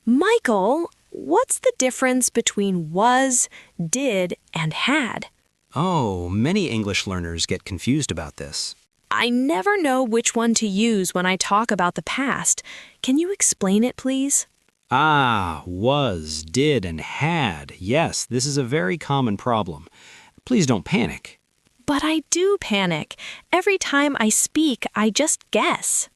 Michael, what's the difference between was, did, and had? Oh, many English learners get confused about this. I never know which one to use when I talk about the past. Can you explain it, please? Was, did, and had. Yes, this is a very common problem. Please don't panic. But I do panic. Every time I speak, I just guess.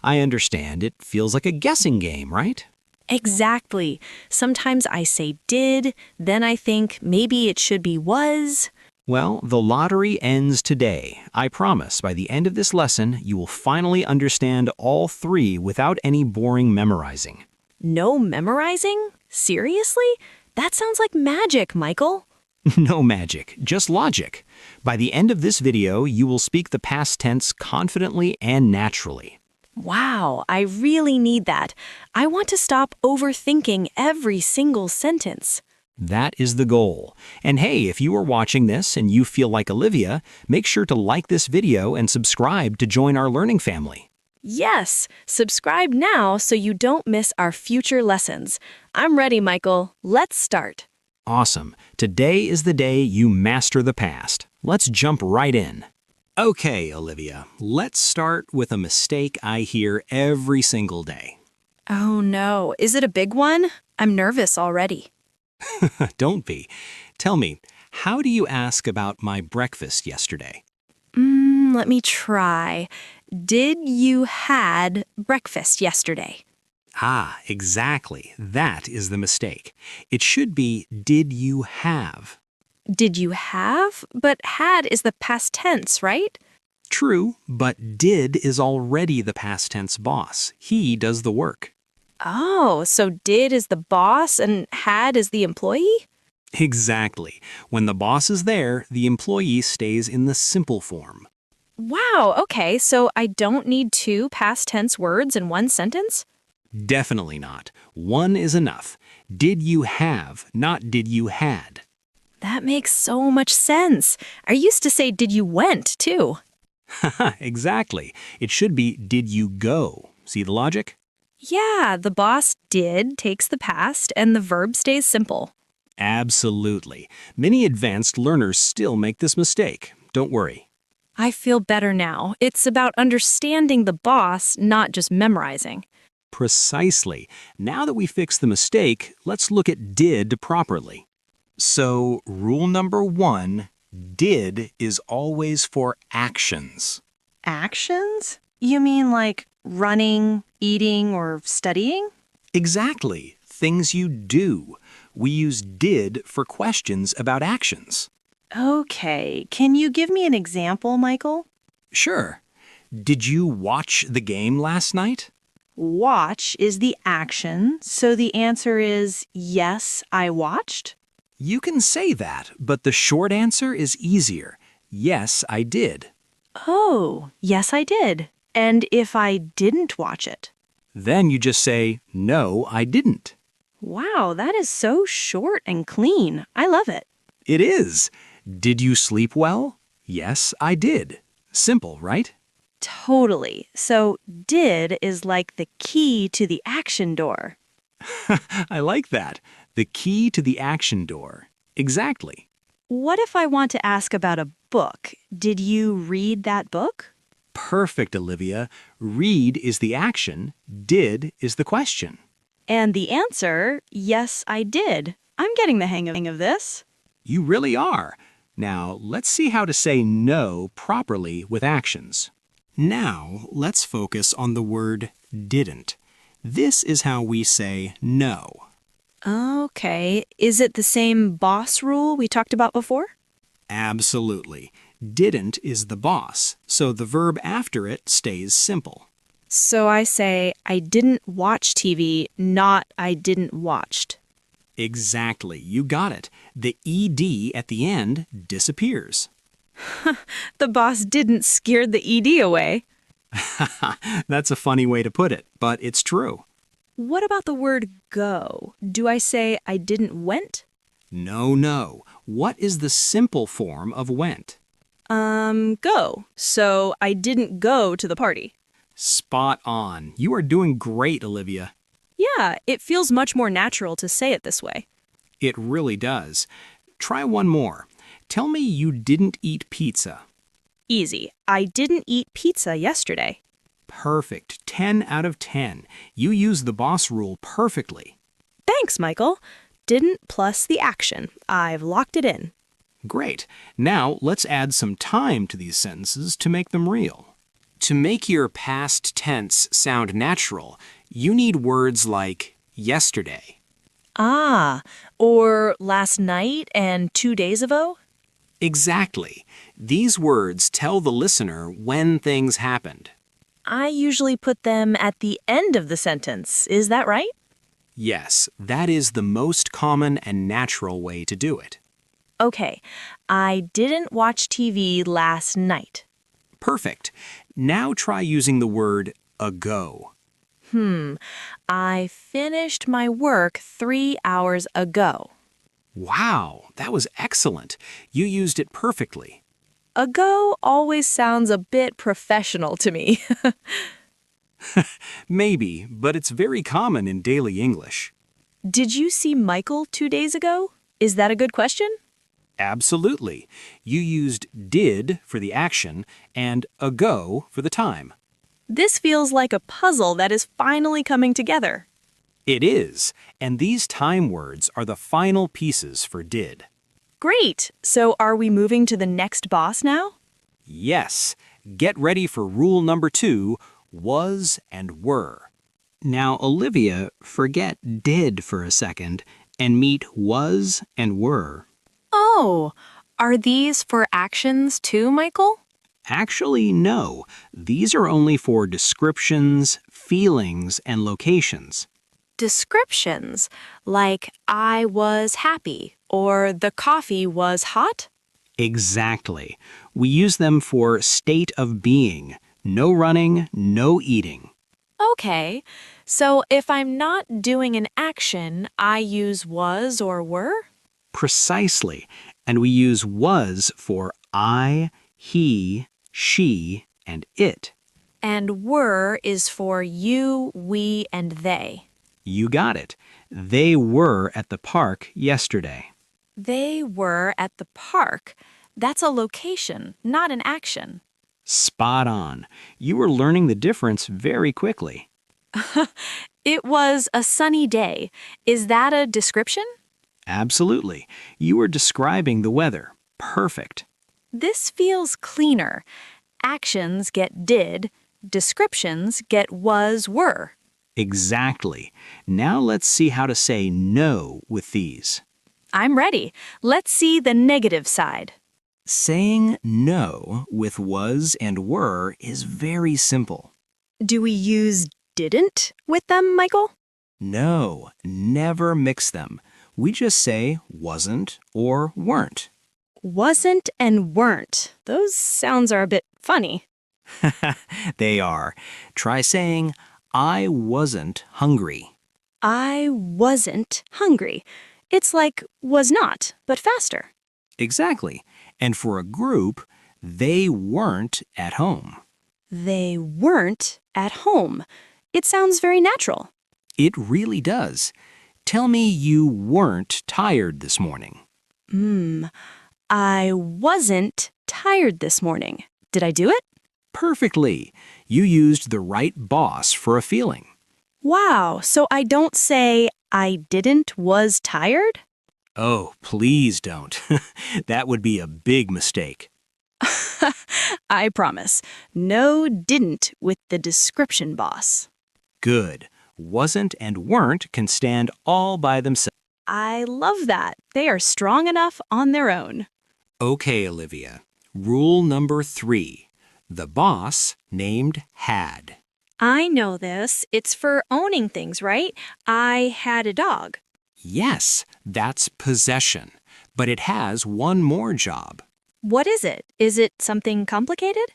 I understand. It feels like a guessing game, right? Exactly. Sometimes I say did, then I think maybe it should be was. Well, the lottery ends today. I promise by the end of this lesson, you will finally understand all three without any boring memorizing. No memorizing? Seriously? That sounds like magic, Michael. No magic, just logic. By the end of this video, you will speak the past tense confidently and naturally. Wow, I really need that. I want to stop overthinking every single sentence. That is the goal. And hey, if you are watching this and you feel like Olivia, make sure to like this video and subscribe to join our learning family. Yes, subscribe now so you don't miss our future lessons. I'm ready, Michael. Let's start. Awesome. Today is the day you master the past. Let's jump right in. Okay, Olivia, let's start with a mistake I hear every single day. Oh no, is it a big one? I'm nervous already. Don't be. Tell me, how do you ask about my breakfast yesterday? Let me try. Did you had breakfast yesterday? Exactly. That is the mistake. It should be, did you have? Did you have? But had is the past tense, right? True, but did is already the past tense boss. He does the work. Oh, so did is the boss and had is the employee? Exactly. When the boss is there, the employee stays in the simple form. Wow, okay, so I don't need two past tense words in one sentence? Definitely not. One is enough. Did you have, not did you had. That makes so much sense. I used to say did you went, too. Exactly. It should be did you go. See the logic? Yeah, the boss did takes the past and the verb stays simple. Absolutely. Many advanced learners still make this mistake. Don't worry. I feel better now. It's about understanding the boss, not just memorizing. Precisely. Now that we fixed the mistake, let's look at did properly. So, rule number 1, did is always for actions. Actions? You mean like running, eating, or studying? Exactly. Things you do. We use did for questions about actions. Okay, can you give me an example, Michael? Sure. Did you watch the game last night? Watch is the action, so the answer is yes, I watched. You can say that, but the short answer is easier. Yes, I did. Oh, yes, I did. And if I didn't watch it? Then you just say, no, I didn't. Wow, that is so short and clean. I love it. It is. Did you sleep well? Yes, I did. Simple, right? Totally. So did is like the key to the action door. I like that. The key to the action door. Exactly. What if I want to ask about a book? Did you read that book? Perfect, Olivia. Read is the action. Did is the question. And the answer, yes, I did. I'm getting the hang of this. You really are. Now, let's see how to say no properly with actions. Now, let's focus on the word didn't. This is how we say no. Okay, is it the same boss rule we talked about before? Absolutely. Didn't is the boss, so the verb after it stays simple. So I say, I didn't watch TV, not I didn't watched. Exactly, you got it. The ed at the end disappears. The boss didn't scare the ED away. That's a funny way to put it, but it's true. What about the word go? Do I say I didn't went? No. What is the simple form of went? Go. So I didn't go to the party. Spot on. You are doing great, Olivia. Yeah, it feels much more natural to say it this way. It really does. Try one more. Tell me you didn't eat pizza. Easy. I didn't eat pizza yesterday. Perfect. 10 out of 10. You use the boss rule perfectly. Thanks, Michael. Didn't plus the action. I've locked it in. Great. Now let's add some time to these sentences to make them real. To make your past tense sound natural, you need words like yesterday. Ah, or last night and 2 days ago? Exactly. These words tell the listener when things happened. I usually put them at the end of the sentence. Is that right? Yes, that is the most common and natural way to do it. Okay, I didn't watch TV last night. Perfect. Now try using the word ago. I finished my work 3 hours ago. Wow, that was excellent. You used it perfectly. Ago always sounds a bit professional to me. Maybe, but it's very common in daily English. Did you see Michael 2 days ago? Is that a good question? Absolutely. You used did for the action and ago for the time. This feels like a puzzle that is finally coming together. It is, and these time words are the final pieces for did. Great! So are we moving to the next boss now? Yes, get ready for rule number 2, was and were. Now, Olivia, forget did for a second and meet was and were. Oh, are these for actions too, Michael? Actually, no. These are only for descriptions, feelings, and locations. Descriptions, like I was happy or the coffee was hot? Exactly. We use them for state of being. No running, no eating. Okay, so if I'm not doing an action, I use was or were? Precisely. And we use was for I, he, she, and it. And were is for you, we, and they. You got it. They were at the park yesterday. They were at the park. That's a location, not an action. Spot on. You were learning the difference very quickly. It was a sunny day. Is that a description? Absolutely. You were describing the weather. Perfect. This feels cleaner. Actions get did, descriptions get was, were. Exactly. Now let's see how to say no with these. I'm ready. Let's see the negative side. Saying no with was and were is very simple. Do we use didn't with them, Michael? No, never mix them. We just say wasn't or weren't. Wasn't and weren't. Those sounds are a bit funny. They are. Try saying, I wasn't hungry. I wasn't hungry. It's like was not, but faster. Exactly. And for a group, they weren't at home. They weren't at home. It sounds very natural. It really does. Tell me you weren't tired this morning. I wasn't tired this morning. Did I do it? Perfectly. You used the right boss for a feeling. Wow, so I don't say I didn't was tired? Oh, please don't. That would be a big mistake. I promise. No didn't with the description boss. Good. Wasn't and weren't can stand all by themselves. I love that. They are strong enough on their own. Okay, Olivia. Rule number 3. The boss named had. I know this. It's for owning things, right? I had a dog. Yes, that's possession. But it has one more job. What is it? Is it something complicated?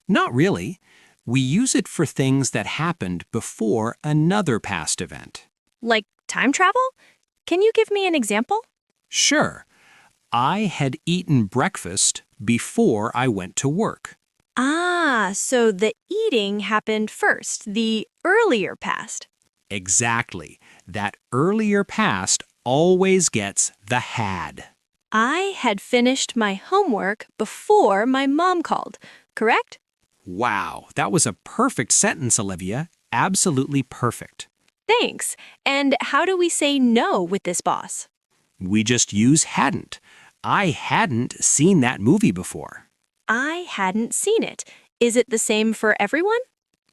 Not really. We use it for things that happened before another past event. Like time travel? Can you give me an example? Sure. I had eaten breakfast before I went to work. Ah, so the eating happened first, the earlier past. Exactly. That earlier past always gets the had. I had finished my homework before my mom called, correct? Wow, that was a perfect sentence, Olivia. Absolutely perfect. Thanks. And how do we say no with this boss? We just use hadn't. I hadn't seen that movie before. I hadn't seen it. Is it the same for everyone?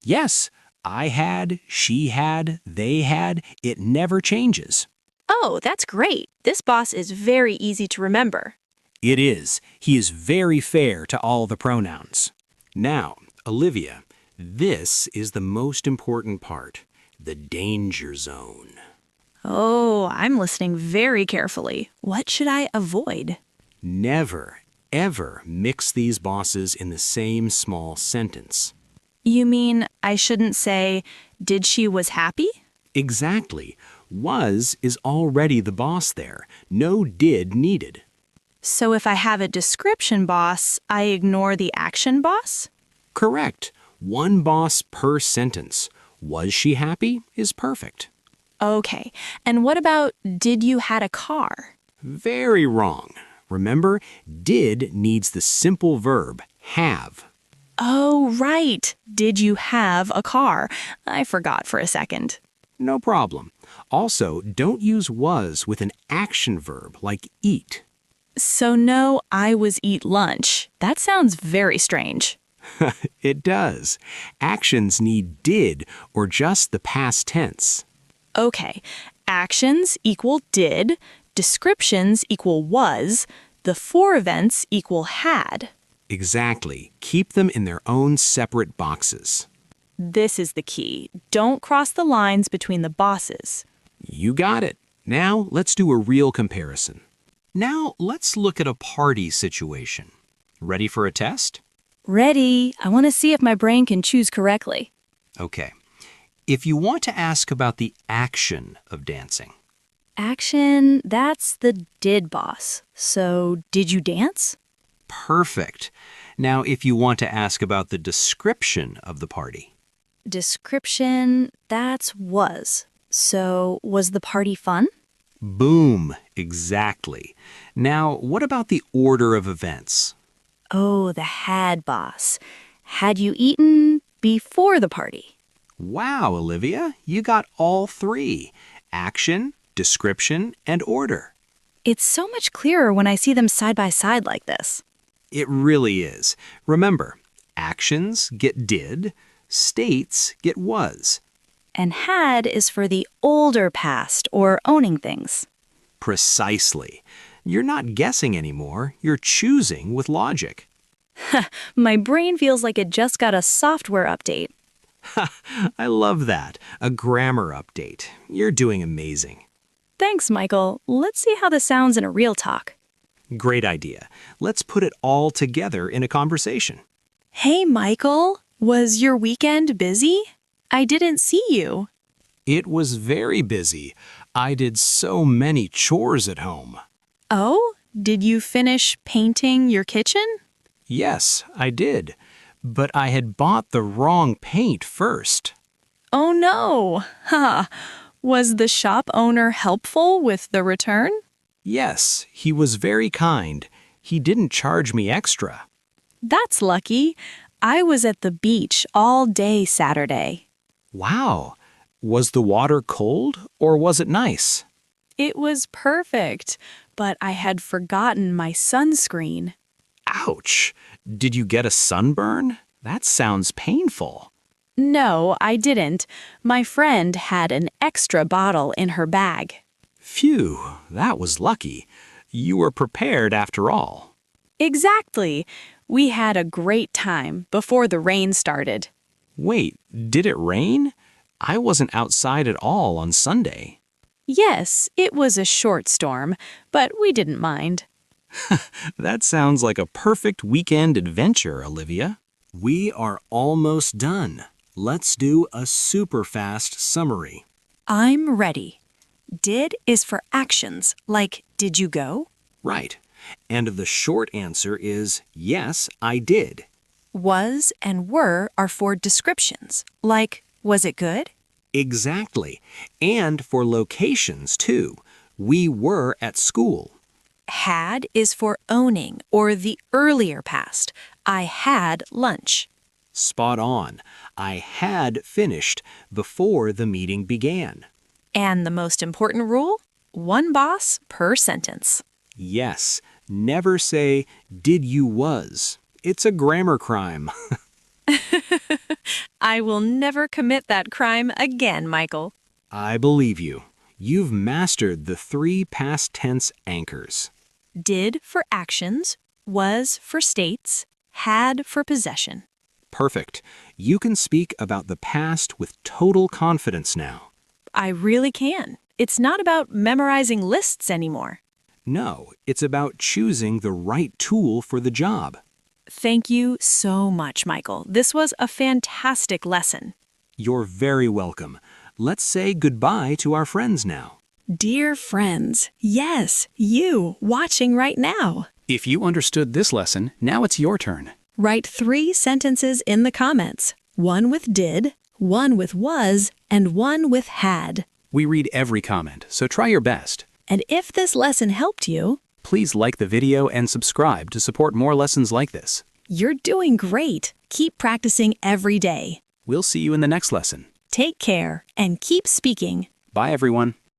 Yes, I had, she had, they had. It never changes. Oh, that's great. This boss is very easy to remember. It is. He is very fair to all the pronouns. Now, Olivia, this is the most important part, the danger zone. Oh, I'm listening very carefully. What should I avoid? Never, ever mix these bosses in the same small sentence. You mean I shouldn't say, did she was happy? Exactly. Was is already the boss there. No did needed. So if I have a description boss, I ignore the action boss? Correct. One boss per sentence. Was she happy is perfect. Okay. And what about did you had a car? Very wrong. Remember, did needs the simple verb have. Oh, right. Did you have a car? I forgot for a second. No problem. Also, don't use was with an action verb like eat. So no, I was eat lunch. That sounds very strange. It does. Actions need did or just the past tense. Okay. Actions equal did, descriptions equal was, the for events equal had. Exactly. Keep them in their own separate boxes. This is the key. Don't cross the lines between the bosses. You got it. Now let's do a real comparison. Now let's look at a party situation. Ready for a test? Ready. I want to see if my brain can choose correctly. Okay. If you want to ask about the action of dancing. Action, that's the did boss. So, did you dance? Perfect. Now if you want to ask about the description of the party. Description, that's was. So, was the party fun? Boom. Exactly. Now what about the order of events? Oh, the had boss. Had you eaten before the party? Wow, Olivia, you got all three. Action, description, and order. It's so much clearer when I see them side by side like this. It really is. Remember, actions get did, states get was. And had is for the older past or owning things. Precisely. You're not guessing anymore, you're choosing with logic. My brain feels like it just got a software update. I love that. A grammar update. You're doing amazing. Thanks, Michael. Let's see how this sounds in a real talk. Great idea. Let's put it all together in a conversation. Hey, Michael. Was your weekend busy? I didn't see you. It was very busy. I did so many chores at home. Oh, did you finish painting your kitchen? Yes, I did. But I had bought the wrong paint first. Oh no. Was the shop owner helpful with the return? Yes, he was very kind. He didn't charge me extra. That's lucky. I was at the beach all day Saturday. Wow. Was the water cold or was it nice? It was perfect, but I had forgotten my sunscreen. Ouch. Did you get a sunburn? That sounds painful. No, I didn't. My friend had an extra bottle in her bag. Phew, that was lucky. You were prepared after all. Exactly. We had a great time before the rain started. Wait, did it rain? I wasn't outside at all on Sunday. Yes, it was a short storm, but we didn't mind. That sounds like a perfect weekend adventure, Olivia. We are almost done. Let's do a super fast summary. I'm ready. Did is for actions, like did you go? Right. And the short answer is yes, I did. Was and were are for descriptions, like was it good? Exactly. And for locations, too. We were at school. Had is for owning or the earlier past. I had lunch. Spot on. I had finished before the meeting began. And the most important rule? One boss per sentence. Yes, never say, did you was. It's a grammar crime. I will never commit that crime again, Michael. I believe you. You've mastered the 3 past tense anchors. Did for actions, was for states, had for possession. Perfect. You can speak about the past with total confidence now. I really can. It's not about memorizing lists anymore. No, it's about choosing the right tool for the job. Thank you so much, Michael. This was a fantastic lesson. You're very welcome. Let's say goodbye to our friends now. Dear friends, yes, you watching right now. If you understood this lesson, now it's your turn. Write 3 sentences in the comments. 1 with did, 1 with was, and 1 with had. We read every comment, so try your best. And if this lesson helped you, Please like the video and subscribe to support more lessons like this. you're doing great. Keep practicing every day. We'll see you in the next lesson. Take care and keep speaking. Bye, everyone.